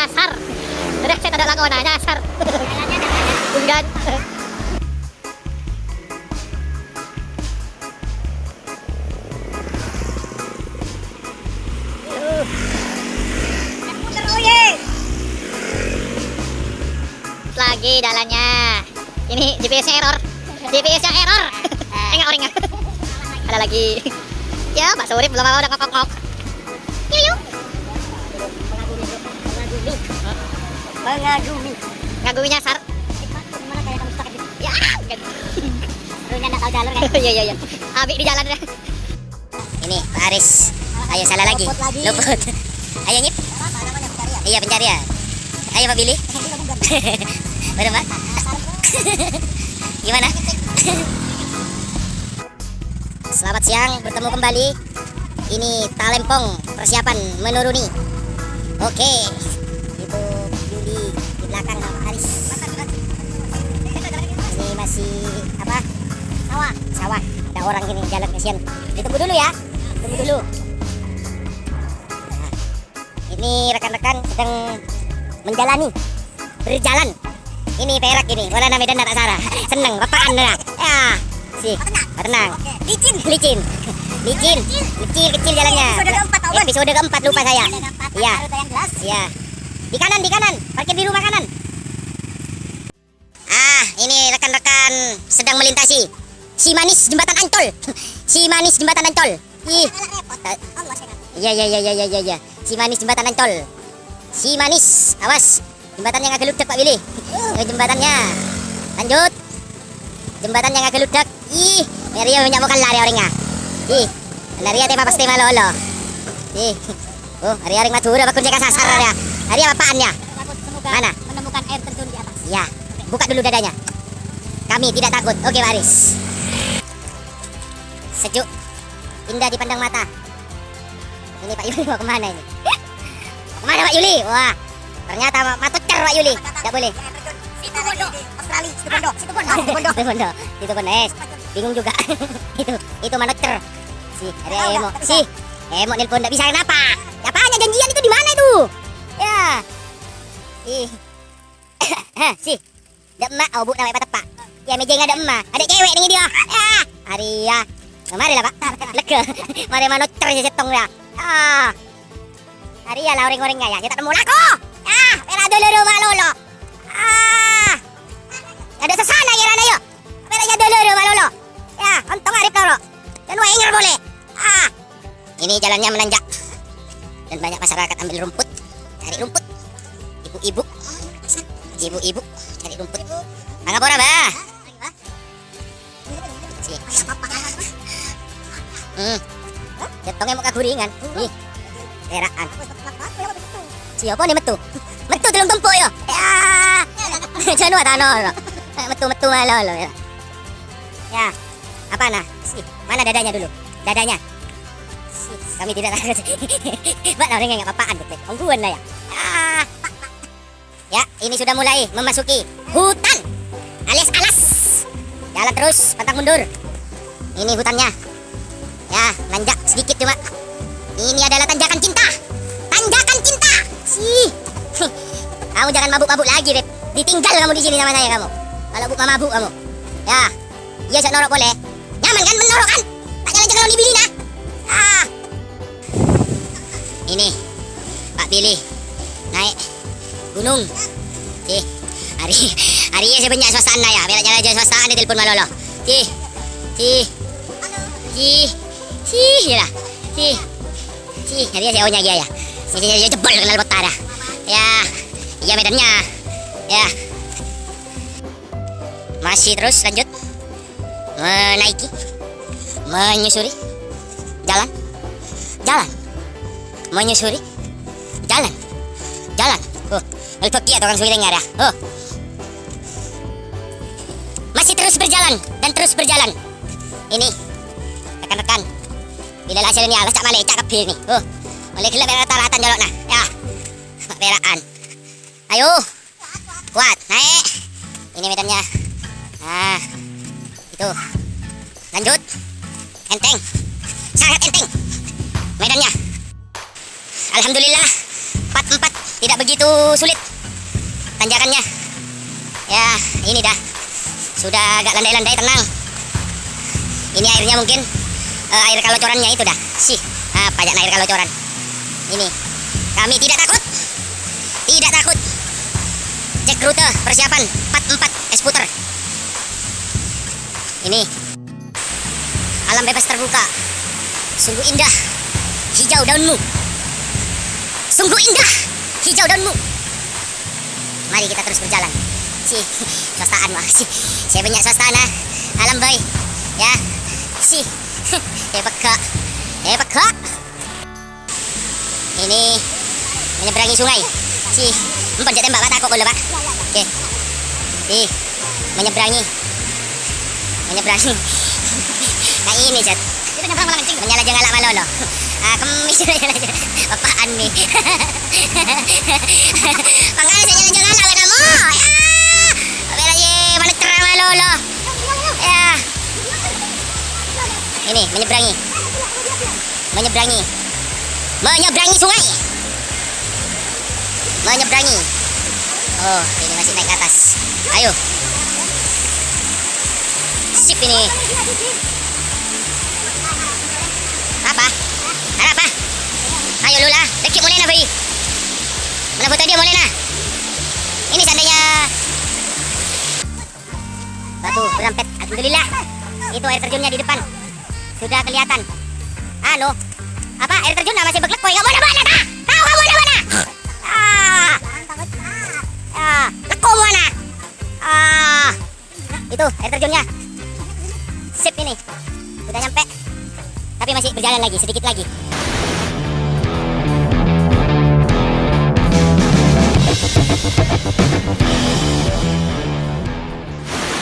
nyasar. Udah saya ada lakona nyasar. Tunggan. Lagi jalannya. Ini GPS-nya error. GPS-nya error. Enggak orang. Ada lagi. Ya, Pak Surip belum mau udah ngokok-ngok. Yuk. Mengagumi. Ngagumi nyasar. Gimana kayak kamu stuck gitu? Ya, kan. Runya enggak tahu jalur kan? Iya iya iya. Abi di jalan deh. Ini Pak Aris. Ayo salah lagi. Luput. Ayo Nyip. Iya pencarian. Ayo Pak Billy. Bener Pak? Gimana? Selamat siang, bertemu kembali. Ini Telempong, persiapan menuruni. Oke. Itu Yuli di belakang sama Aris. Ini masih apa? Sawah. Sawah. Ada orang gini jalan kesian. Ditunggu dulu ya. Tunggu dulu. Nah, ini rekan-rekan sedang menjalani berjalan. Ini perak ini, warna Medan tak salah. Seneng, bapaan dah. Ya, sih. Tenang. Licin. Kecil jalannya. Episode keempat lupa saya. Iya. Iya. Di kanan. Parkir di rumah kanan. Ini rekan-rekan sedang melintasi si manis jembatan Ancol. Ih. Iya. Si manis jembatan Ancol. Si manis, awas. Jembatannya nggak geludak Pak Billy. Jembatannya. Lanjut. Jembatannya nggak geludak. Ih, Maria banyak mau kalah orangnya. Ih, Maria tema pasti malolo. Ih. Oh, hari Madura bakun jaga sasar ya. Hari apaannya? Mana? Menemukan air terjun di atas. Ya. Buka dulu dadanya. Kami tidak takut. Oke, Baris. Sejuk. Indah dipandang mata. Ini Pak Yuli mau kemana ini? Kemana Pak Yuli? Wah. Ternyata matucer Pak Yuli. Tidak boleh. Situbondo, Australia. Situbondo. Bingung juga. itu matucer. Si Emo nelpon enggak bisa kenapa? Apanya janjian itu di mana itu? Ya. Si. Ada emak, bu namanya Pak Tepak. Ya meja enggak ada emak. Ada cewek nih dia. Ya. Aria. Mari lah Pak. Lega. Mari matucer si setong ya. Aria lah orang-orang ya. Kita temu lako. Pera dulu rumah lolo. Ada sesana kira na yo. Pera ya dulu rumah lolo. Ya, ontong arif lolo. Dan wanger boleh. Ini jalannya menanjak. Dan banyak masyarakat ambil rumput, cari rumput. Ibu-ibu cari rumput. Mangapora ba? Jatongnya muka guringan. Nih. Peraan. Siapa nih metu? Metu tulung tumpu yo. Ya. Jangan ada nol. Metu malolo ya. Ya. Apa nah? Mana dadanya dulu? Dadanya. Kami tidak takut. Mbak orangnya enggak apa-apaan betul. Ongguan lah ya. Ya, ini sudah mulai memasuki hutan alias alas. Jalan terus, pantang mundur. Ini hutannya. Ya, nanjak sedikit cuma. Ini adalah tanjakan cinta. Kamu jangan mabuk-mabuk lagi, Beb. Ditinggal kamu di sini sama saya kamu. Kalau bukan mabuk kamu. Ya. Iya, saya norok boleh. Nyaman kan menorok kan? Tak jalan-jalan dibeli nah. Ini Pak Billy naik gunung. Hari ini saya banyak suasana ya. Biar jalan-jalan suasana di telepon malolo. Ya. Hari saya onya dia ya. Saya jebol kenal botara. Ya. Iya medannya. Ya. Masih terus lanjut. Menaiki. Menyusuri. Jalan. Menyusuri. Jalan. Itu dia tukang suling ya. Masih terus berjalan dan terus berjalan. Ini rekan-rekan. Bila hasil ini alas tak balik cakap nih. Oleh kelak rata-rata jolok nah. Ya. Peraan. Ayo. Kuat, naik. Ini medannya. Itu. Lanjut. Enteng. Sangat enteng. Medannya. Alhamdulillah. 44 tidak begitu sulit tanjakannya. Ya, ini dah. Sudah agak landai-landai, tenang. Ini airnya mungkin air kalocorannya itu dah. Pajak air kalocoran. Ini. Kami tidak takut. Tidak takut. Cek rute, persiapan 44 skuter. Ini. Alam bebas terbuka. Sungguh indah hijau daunmu. Sungguh indah hijau daunmu. Mari kita terus berjalan. Swastaan mah. Saya banyak swastana. Alam boy. Ya. Hebat kak. Ini menyeberangi sungai. Empat tembak Pak, takut boleh Pak. Oke. Menyeberangi. Nah ini Jat. Kita nyebrang malah kencing. Menyala jengalak malolo. Kemis apaan nih? Makanya saya nyala jengalak padamu. Ya. Mana cerah malolo. Ya. Ini menyeberangi sungai. Menyeberangi. Oh, ini masih naik ke atas. Ayo. Sip ini. Apa? Ayo Lula, dekik mulai na beri. Mana foto dia mulai na. Ini seandainya batu berampet. Alhamdulillah. Itu air terjunnya di depan. Sudah kelihatan. Halo. Apa? Air terjun masih beglek koy. Kamu ada mana ta? Tahu kamu ada mana? Leko mana? Itu air terjunnya. Sip ini. Udah nyampe. Tapi masih berjalan lagi, sedikit lagi.